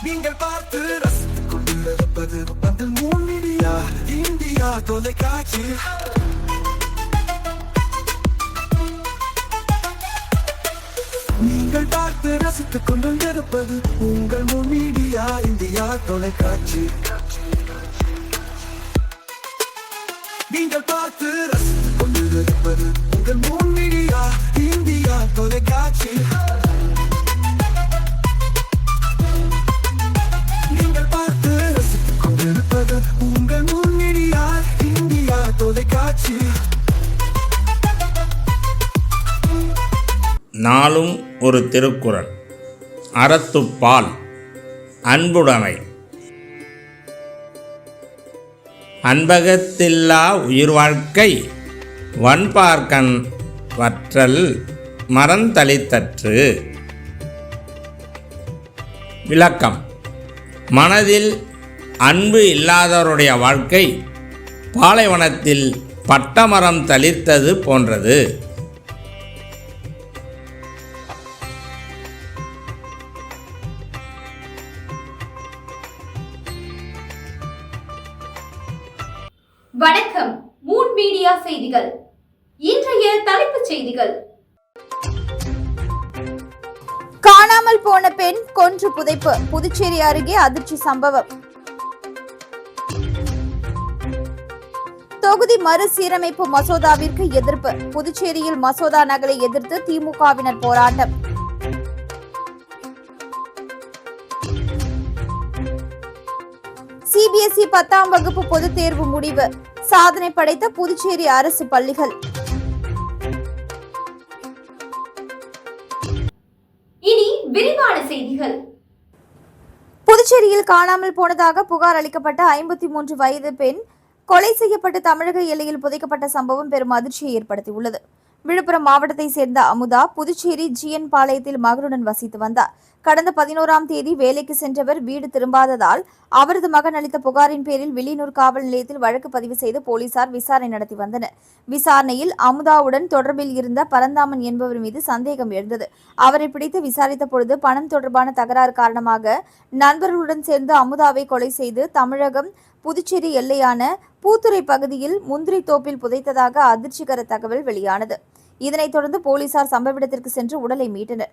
நீங்கள் பார்த்து ரசித்துக் கொண்டிருப்பது பந்தல் மீடியா இந்தியா தொலைக்காட்சி. நீங்கள் பார்த்து ரசித்துக் கொண்டிருப்பது உங்கள் மீடியா இந்தியா தொலைக்காட்சி. நீங்கள் பார்த்து ரசித்துக் கொண்டிருப்பது உங்கள் மீடியா இந்தியா தொலைக்காட்சி. நீங்கள் பார்த்து ரசித்துக் கொண்டிருப்பது உங்கள் மீடியா இந்தியா தொலைக்காட்சி. நாளும் ஒரு திருக்குறள். அறத்துப்பால் அன்புடைமை. அன்பகத்தில்லா உயிர் வாழ்க்கை வன்பார்க்கன் வற்றல் மறந்தளித்தற்று. விளக்கம்: மனதில் அன்பு இல்லாதவருடைய வாழ்க்கை பாலைவனத்தில் பட்டமரம் தளிர்த்தது போன்றது. வணக்கம். மூன் மீடியா செய்திகள். இன்றைய தலைப்புச் செய்திகள்: காணாமல் போன பெண் கொன்று புதைப்பு, புதுச்சேரி அருகே அதிர்ச்சி சம்பவம். தொகுதி மறுசீரமைப்பு மசோதாவிற்கு எதிர்ப்பு, புதுச்சேரியில் மசோதா நகலை எதிர்த்து திமுகவினர் போராட்டம். சிபிஎஸ்இ 10ஆம் வகுப்பு பொதுத் தேர்வு முடிவு, சாதனை படைத்த புதுச்சேரி அரசு பள்ளிகள். இனி விரிவான செய்திகள். புதுச்சேரியில் காணாமல் போனதாக புகார் அளிக்கப்பட்ட 53 வயது பெண் கொலை செய்யப்பட்டு தமிழக எல்லையில் புதைக்கப்பட்ட சம்பவம் பெரும் அதிர்ச்சியை ஏற்படுத்தியுள்ளது. விழுப்புரம் மாவட்டத்தை சேர்ந்த அமுதா புதுச்சேரி ஜிஎன் பாளையத்தில் மகனுடன் வசித்து வந்தார். கடந்த 11ஆம் தேதி வேலைக்கு சென்றவர் வீடு திரும்பாததால் அவரது மகன் அளித்த புகாரின் பேரில் வில்லியனூர் காவல் நிலையத்தில் வழக்கு பதிவு செய்து போலீசார் விசாரணை நடத்தி வந்தனர். விசாரணையில் அமுதாவுடன் தொடர்பில் இருந்த பரந்தாமன் என்பவர் மீது சந்தேகம் எழுந்தது. அவரை பிடித்து விசாரித்த பொழுது பணம் தொடர்பான தகராறு காரணமாக நண்பர்களுடன் சேர்ந்து அமுதாவை கொலை செய்து தமிழகம் புதுச்சேரி எல்லையான பூத்துறை பகுதியில் முந்திரி தோப்பில் புதைத்ததாக அதிர்ச்சிகர தகவல் வெளியானது. இதனைத் தொடர்ந்து போலீசார் சம்பவ இடத்திற்கு சென்று உடலை மீட்டனர்.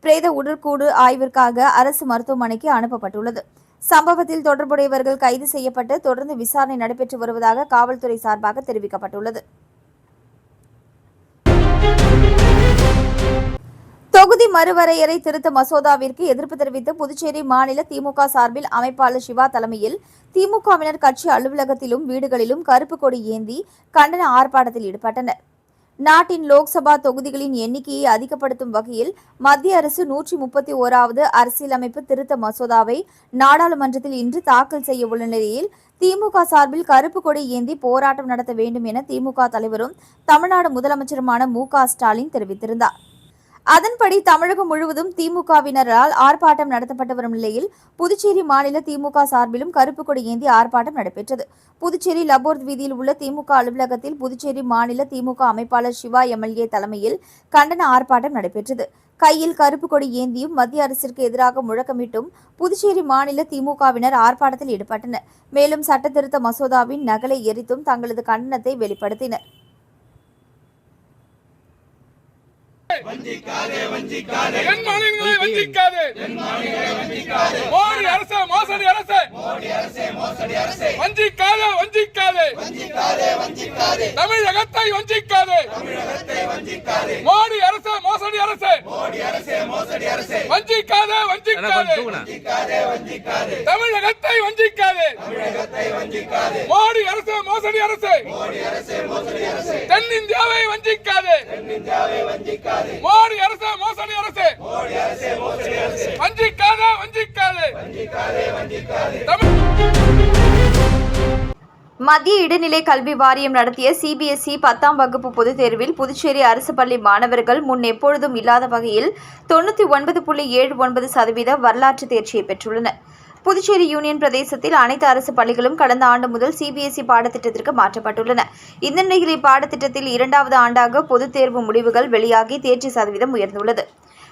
பிரேத உடற்கூறு ஆய்விற்காக அரசு மருத்துவமனைக்கு அனுப்பப்பட்டுள்ளது. சம்பவத்தில் தொடர்புடையவர்கள் கைது செய்யப்பட்டு தொடர்ந்து விசாரணை நடைபெற்று வருவதாக காவல்துறை சார்பாக தெரிவிக்கப்பட்டுள்ளது. தொகுதி மறுவரையறை திருத்த மசோதாவிற்கு எதிர்ப்பு தெரிவித்து புதுச்சேரி மாநில திமுக சார்பில் அமைப்பாளர் சிவா தலைமையில் திமுகவினர் கட்சி அலுவலகத்திலும் வீடுகளிலும் கருப்பு கொடி ஏந்தி கண்டன ஆர்ப்பாட்டத்தில் ஈடுபட்டனர். நாட்டின் லோக்சபா தொகுதிகளின் எண்ணிக்கையை அதிகப்படுத்தும் வகையில் மத்திய அரசு 131வது அரசியலமைப்பு திருத்த மசோதாவை நாடாளுமன்றத்தில் இன்று தாக்கல் செய்ய உள்ள நிலையில் திமுக சார்பில் கருப்பு கொடி ஏந்தி போராட்டம் நடத்த வேண்டும் என திமுக தலைவரும் தமிழ்நாடு முதலமைச்சருமான மு.க.ஸ்டாலின் தெரிவித்திருந்தார். அதன்படி தமிழகம் முழுவதும் திமுகவினரால் ஆர்ப்பாட்டம் நடத்தப்பட்டு வரும் நிலையில் புதுச்சேரி மாநில திமுக சார்பிலும் கருப்பு கொடி ஏந்தி ஆர்ப்பாட்டம் நடைபெற்றது. புதுச்சேரி லபோர்த் வீதியில் உள்ள திமுக அலுவலகத்தில் புதுச்சேரி மாநில திமுக அமைப்பாளர் சிவா எம்எல்ஏ தலைமையில் கண்டன ஆர்ப்பாட்டம் நடைபெற்றது. கையில் கருப்பு கொடி ஏந்தியும் மத்திய அரசிற்கு எதிராக முழக்கமிட்டும் புதுச்சேரி மாநில திமுகவினர் ஆர்ப்பாட்டத்தில் ஈடுபட்டனர். மேலும் சட்ட திருத்த மசோதாவின் நகலை எரித்தும் தங்களது கண்டனத்தை வெளிப்படுத்தினர். வஞ்சிக்காதே வஞ்சிக்காதே என் மாநிலங்களை வஞ்சிக்காதே மோடி அரசே மோசடி அரசே வஞ்சிக்காதே வஞ்சிக்காதே தமிழகத்தை வஞ்சிக்காதே மோடி அரசே மோசடி அரசே வஞ்சிக்காதே தமிழகத்தை வஞ்சிக்காதே மோடி அரசே மோசடி அரசே தென்னிந்தியாவை வஞ்சிக்காதே மோடி அரசே மோசடி அரசே வஞ்சிக்காதே மத்திய இடைநிலை கல்வி வாரியம் நடத்திய சிபிஎஸ்இ 10ஆம் வகுப்பு பொதுத் தேர்வில் புதுச்சேரி அரசு பள்ளி மாணவர்கள் முன் எப்பொழுதும் இல்லாத வகையில் 99.79% வரலாற்று தேர்ச்சியை பெற்றுள்ளனர். புதுச்சேரி யூனியன் பிரதேசத்தில் அனைத்து அரசு பள்ளிகளும் கடந்த ஆண்டு முதல் சிபிஎஸ்இ பாடத்திட்டத்திற்கு மாற்றப்பட்டுள்ளன. இந்த நிலையில் இப்பாடத்திட்டத்தில் 2வது ஆண்டாக பொதுத் தேர்வு முடிவுகள் வெளியாகி தேர்ச்சி சதவீதம் உயர்ந்துள்ளது.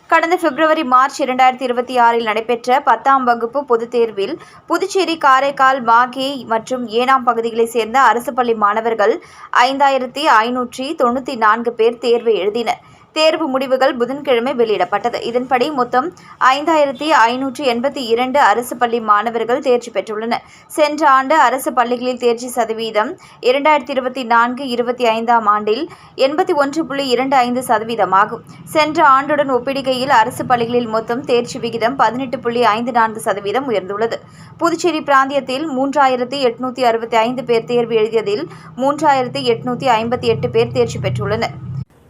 கடந்த பிப்ரவரி மார்ச் 2026 நடைபெற்ற 10ஆம் வகுப்பு பொதுத் தேர்வில் புதுச்சேரி, காரைக்கால், மாகே மற்றும் ஏனாம் பகுதிகளைச் சேர்ந்த அரசு பள்ளி மாணவர்கள் 5594 பேர் தேர்வு எழுதினர். தேர்வு முடிவுகள் புதன்கிழமை வெளியிடப்பட்டது. இதன்படி மொத்தம் 5582 அரசு பள்ளி மாணவர்கள் தேர்ச்சி பெற்றுள்ளனர். சென்ற ஆண்டு அரசு பள்ளிகளில் தேர்ச்சி சதவீதம் 2024-25ஆம் ஆண்டில் 81.25% ஆகும். சென்ற ஆண்டுடன் ஒப்பிடுகையில் அரசு பள்ளிகளில் மொத்தம் தேர்ச்சி விகிதம் 18.54% உயர்ந்துள்ளது. புதுச்சேரி பிராந்தியத்தில் 3865 பேர் தேர்வு எழுதியதில் 3858 பேர் தேர்ச்சி பெற்றுள்ளனர்.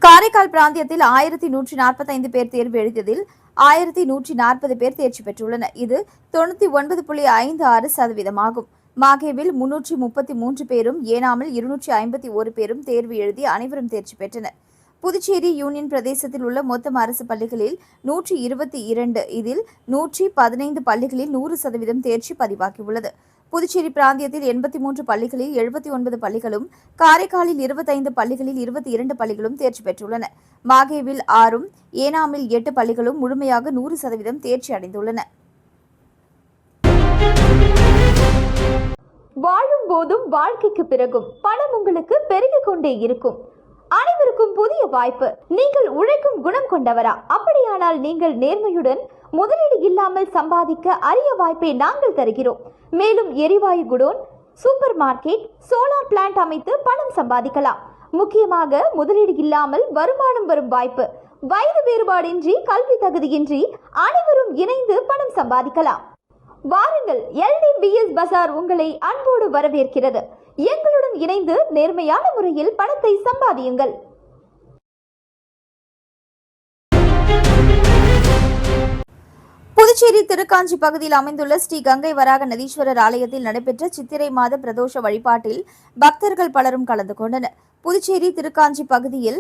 காரைக்கால் பிராந்தியத்தில் 1145 பேர் தேர்வு எழுதியதில் 1140 பேர் தேர்ச்சி பெற்றுள்ளனர். இது 99.56% ஆகும். மாகேவில் 333 பேரும், ஏனாமில் 251 பேரும் தேர்வு எழுதி அனைவரும் தேர்ச்சி பெற்றனர். புதுச்சேரி யூனியன் பிரதேசத்தில் உள்ள மொத்தம் அரசு பள்ளிகளில் 122, இதில் 115 பள்ளிகளில் 100% தேர்ச்சி பதிவாகியுள்ளது. புதுச்சேரி பிராந்தியத்தில் 83 பள்ளிகளில் 79 பள்ளிகளும், காரைக்காலில் 25 பள்ளிகளில் 22 பள்ளிகளும் தேர்ச்சி பெற்றுள்ளன. மாகேவில் 6, ஏனாமில் 8 பள்ளிகளும் முழுமையாக 100% தேர்ச்சி அடைந்துள்ளன. வாழும் போதும் வாழ்க்கைக்கு பிறகும் பணம் உங்களுக்கு பெருகிக் கொண்டே இருக்கும். அனைவருக்கும் புதிய வாய்ப்பு. நீங்கள் உழைக்கும் குணம் கொண்டவரா? அப்படியானால் நீங்கள் நேர்மையுடன் முதலீடு இல்லாமல் சம்பாதிக்க அரிய வாய்ப்பை நாங்கள் தருகிறோம். மேலும் எரிவாயு godown, super market, solar plant அமைத்து பணம் சம்பாதிக்கலாம். முக்கியமாக முதலீடு இல்லாமல் வருமானம் வரும் வாய்ப்பு. வயது வேறுபாடின்றி, கல்வி தகுதியின்றி அனைவரும் இணைந்து பணம் சம்பாதிக்கலாம். வாருங்கள், LDBS பஜார் உங்களை அன்போடு வரவேற்கிறது. எங்களுடன் இணைந்து நேர்மையான முறையில் பணத்தை சம்பாதியுங்கள். புதுச்சேரி திருக்காஞ்சி பகுதியில் அமைந்துள்ள ஸ்ரீ கங்கை வராக நதீஸ்வரர் ஆலயத்தில் நடைபெற்ற சித்திரை மாத பிரதோஷ வழிபாட்டில் பக்தர்கள் பலரும் கலந்து கொண்டனர். புதுச்சேரி திருக்காஞ்சி பகுதியில்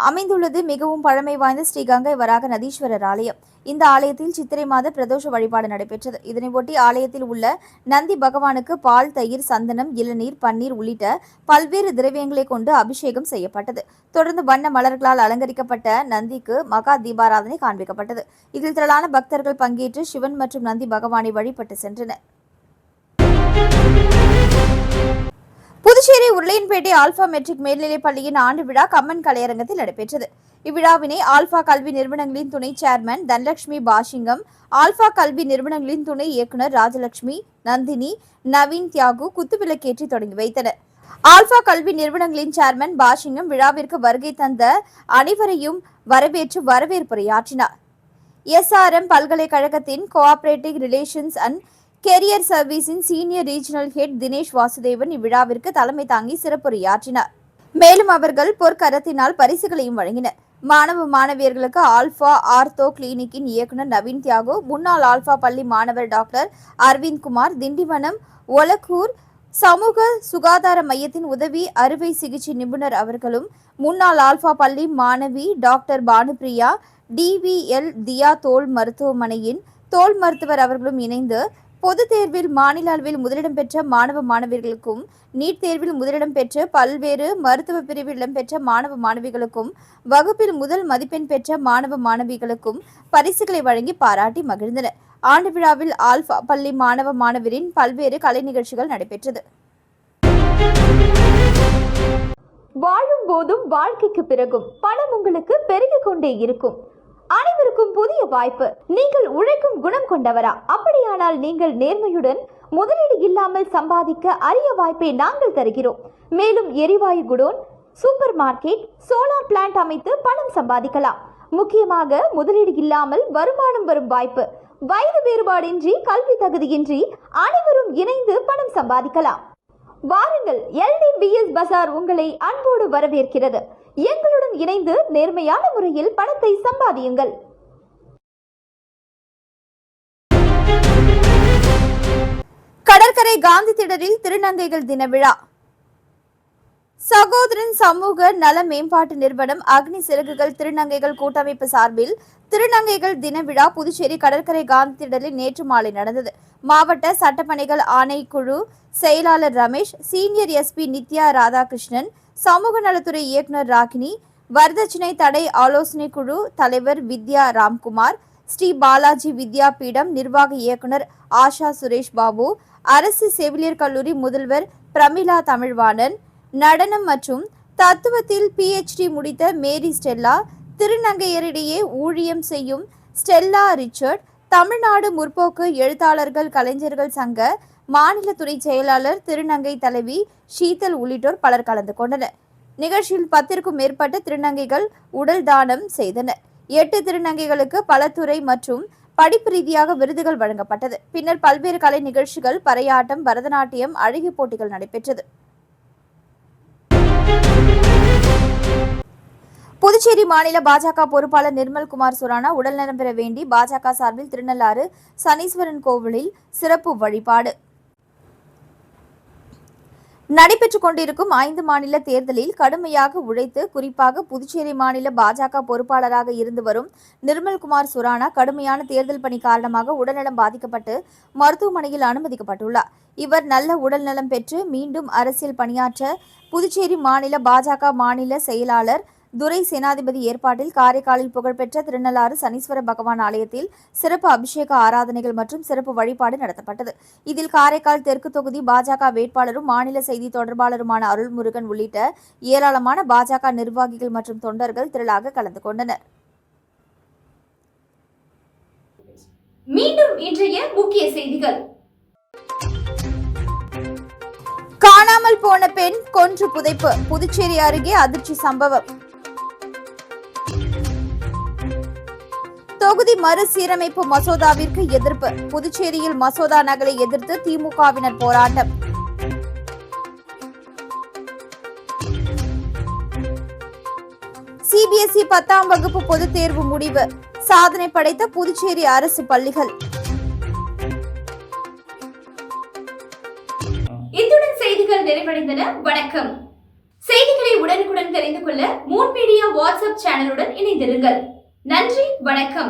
அமைந்துள்ளது மிகவும் பழமை வாய்ந்த ஸ்ரீ கங்கை வராக நதீஸ்வரர் ஆலயம். இந்த ஆலயத்தில் சித்திரை மாத பிரதோஷ வழிபாடு நடைபெற்றது. இதனையொட்டி ஆலயத்தில் உள்ள நந்தி பகவானுக்கு பால், தயிர், சந்தனம், இளநீர், பன்னீர் உள்ளிட்ட பல்வேறு திரவியங்களை கொண்டு அபிஷேகம் செய்யப்பட்டது. தொடர்ந்து வண்ண மலர்களால் அலங்கரிக்கப்பட்ட நந்திக்கு மகா தீபாராதனை காண்பிக்கப்பட்டது. இதில் திரளான பக்தர்கள் பங்கேற்று சிவன் மற்றும் நந்தி பகவானை வழிபட்டு சென்றனர். புதுச்சேரி உருளையன்பேட்டை ஆல்பா மெட்ரிக் மேல்நிலைப் பள்ளியின் ஆண்டு விழா கம்மன் கலையரங்கத்தில் நடைபெற்றது. இவ்விழாவினை ஆல்பா கல்வி நிறுவனங்களின் துணை சேர்மன் தனலட்சுமி பாஷிங்கம், ஆல்பா கல்வி நிறுவனங்களின் துணை இயக்குநர் ராஜலட்சுமி, நந்தினி, நவீன் தியாகு குத்துவிளக்கேற்றி தொடங்கி வைத்தனர். ஆல்பா கல்வி நிறுவனங்களின் சேர்மன் பாஷிங்கம் விழாவிற்கு வருகை தந்த அனைவரையும் வரவேற்று வரவேற்புரையாற்றினார். SRM பல்கலைக்கழகத்தின் கோஆபரேட்டிவ் ரிலேஷன்ஸ் அண்ட் கெரியர் சர்வீஸின் senior regional head Dinesh Vasudevan இவ்விழாவிற்கு தலைமை தாங்கி சிறப்புரையாற்றினார். மேலும் அவர்கள் பொற்கரத்தினால் பரிசுகளையும் வழங்கினர். மாணவ மாணவியர்களுக்கு ஆல்பா ஆர்த்தோ கிளினிக்கின் இயக்குநர் நவீன் தியாகு, முன்னாள் ஆல்பா பள்ளி மாணவர் டாக்டர் அரவிந்த் குமார், திண்டிவனம் ஒலக்கூர் சமூக சுகாதார மையத்தின் உதவி அறுவை சிகிச்சை நிபுணர் அவர்களும், முன்னாள் ஆல்பா பள்ளி மாணவி டாக்டர் பானுபிரியா, DVL தியா தோல் மருத்துவமனையின் தோல் மருத்துவர் அவர்களும் இணைந்து பொதுத் தேர்வில் மாநில அளவில் முதலிடம் பெற்ற மாணவ மாணவியர்களுக்கும், நீட் தேர்வில் முதலிடம் பெற்று பல்வேறு மருத்துவ பிரிவில் இடம்பெற்ற மாணவ மாணவிகளுக்கும், வகுப்பில் முதல் மதிப்பெண் பெற்ற மாணவ மாணவிகளுக்கும் பரிசுகளை வழங்கி பாராட்டி மகிழ்ந்தனர். ஆண்டு விழாவில் ஆல்பா பள்ளி மாணவ மாணவரின் பல்வேறு கலை நிகழ்ச்சிகள் நடைபெற்றது. வாழும் போதும் வாழ்க்கைக்கு பிறகும் பணம் உங்களுக்கு பெருகிக் கொண்டே இருக்கும். அனைவருக்கும் புதிய வாய்ப்பு. நீங்கள் உழைக்கும் குணம் கொண்டவரா? அப்படியானால் நீங்கள் நேர்மையுடன் முதலீடு இல்லாமல் சம்பாதிக்க அரிய வாய்ப்பை நாங்கள் தருகிறோம். மேலும் எரிவாயு godown, super market, solar plant அமைத்து பணம் சம்பாதிக்கலாம். முக்கியமாக முதலீடு இல்லாமல் வருமானம் வரும் வாய்ப்பு. வயது வேறுபாடின்றி, கல்வி தகுதியின்றி அனைவரும் இணைந்து பணம் சம்பாதிக்கலாம். வாருங்கள், LDBS பஜார் உங்களை அன்போடு வரவேற்கிறது. எங்களுடன் இணைந்து நேர்மையான முறையில் பணத்தை சம்பாதியுங்கள். கடற்கரை காந்தி திடலில் திருநங்கைகள் தின விழா. சகோதரன் சமூக நல மேம்பாட்டு நிறுவனம் அக்னி சிறகுகள் திருநங்கைகள் கூட்டமைப்பு சார்பில் திருநங்கைகள் தின விழா புதுச்சேரி கடற்கரை காந்தி திடலில் நேற்று மாலை நடந்தது. மாவட்ட சட்டப்பணிகள் ஆணைக்குழு செயலாளர் ரமேஷ், சீனியர் SP நித்யா ராதாகிருஷ்ணன், சமூக நலத்துறை இயக்குநர் ராகினி, வரதட்சணை தடை ஆலோசனை குழு தலைவர் வித்யா ராம்குமார், ஸ்ரீ பாலாஜி வித்யா பீடம் நிர்வாக இயக்குனர் ஆஷா சுரேஷ் பாபு, அரசு செவிலியர் கல்லூரி முதல்வர் பிரமிளா தமிழ்வாணன், நடனம் மற்றும் தத்துவத்தில் PhD முடித்த மேரி ஸ்டெல்லா, திருநங்கையரிடையே ஊழியம் செய்யும் ஸ்டெல்லா ரிச்சர்ட், தமிழ்நாடு முற்போக்கு எழுத்தாளர்கள் கலைஞர்கள் சங்க மாநில துறை செயலாளர் திருநங்கை தலைவி ஷீதல் உள்ளிட்டோர் பலர் கலந்து கொண்டனர். நிகழ்ச்சியில் 10க்கும் மேற்பட்ட திருநங்கைகள் உடல் தானம் செய்தனர். 8 திருநங்கைகளுக்கு பல துறை மற்றும் படிப்பு ரீதியாக விருதுகள் வழங்கப்பட்டது. பின்னர் பல்வேறு கலை நிகழ்ச்சிகள், பறையாட்டம், பரதநாட்டியம், அழகி போட்டிகள் நடைபெற்றது. புதுச்சேரி மாநில பாஜக பொறுப்பாளர் நிர்மல்குமார் சுரானா உடல்நலம் பெற வேண்டி பாஜக சார்பில் திருநள்ளாறு சனீஸ்வரன் கோவிலில் சிறப்பு வழிபாடு. நடைபெற்றுக் கொண்டிருக்கும் 5 மாநில தேர்தலில் கடுமையாக உழைத்து குறிப்பாக புதுச்சேரி மாநில பாஜக பொறுப்பாளராக இருந்து வரும் நிர்மல்குமார் சுரானா கடுமையான தேர்தல் பணி காரணமாக உடல்நலம் பாதிக்கப்பட்டு மருத்துவமனையில் அனுமதிக்கப்பட்டுள்ளார். இவர் நல்ல உடல்நலம் பெற்று மீண்டும் அரசியல் பணியாற்ற புதுச்சேரி மாநில பாஜக மாநில செயலாளர் துரை சேனாதிபதி ஏற்பாட்டில் காரைக்காலில் புகழ்பெற்ற திருநள்ளாறு சனீஸ்வர பகவான் ஆலயத்தில் சிறப்பு அபிஷேக ஆராதனைகள் மற்றும் சிறப்பு வழிபாடு நடத்தப்பட்டது. இதில் காரைக்கால் தெற்கு தொகுதி பாஜக வேட்பாளரும் மாநில செய்தி தொடர்பாளருமான அருள்முருகன் உள்ளிட்ட ஏராளமான பாஜக நிர்வாகிகள் மற்றும் தொண்டர்கள் திரளாக கலந்து கொண்டனர். மீண்டும் இன்றைய முக்கிய செய்திகள். காணாமல் போன பெண் கொன்று புதைப்பு, புதுச்சேரி அருகே அதிர்ச்சி சம்பவம். தொகுதி மறுசீரமைப்பு மசோதாவிற்கு எதிர்ப்பு, புதுச்சேரியில் மசோதா நகலை எதிர்த்து திமுகவினர் போராட்டம். CBSE 10ஆம் வகுப்பு பொதுத் தேர்வு முடிவு, சாதனை படைத்த புதுச்சேரி அரசு பள்ளிகள். இத்துடன் செய்திகள் நிறைவடைந்தன. வணக்கம். செய்திகளை உடனுக்குடன் தெரிந்து கொள்ள மூன் மீடியா வாட்ஸ்அப் சேனலுடன் இணைந்திருங்கள். நன்றி, வணக்கம்.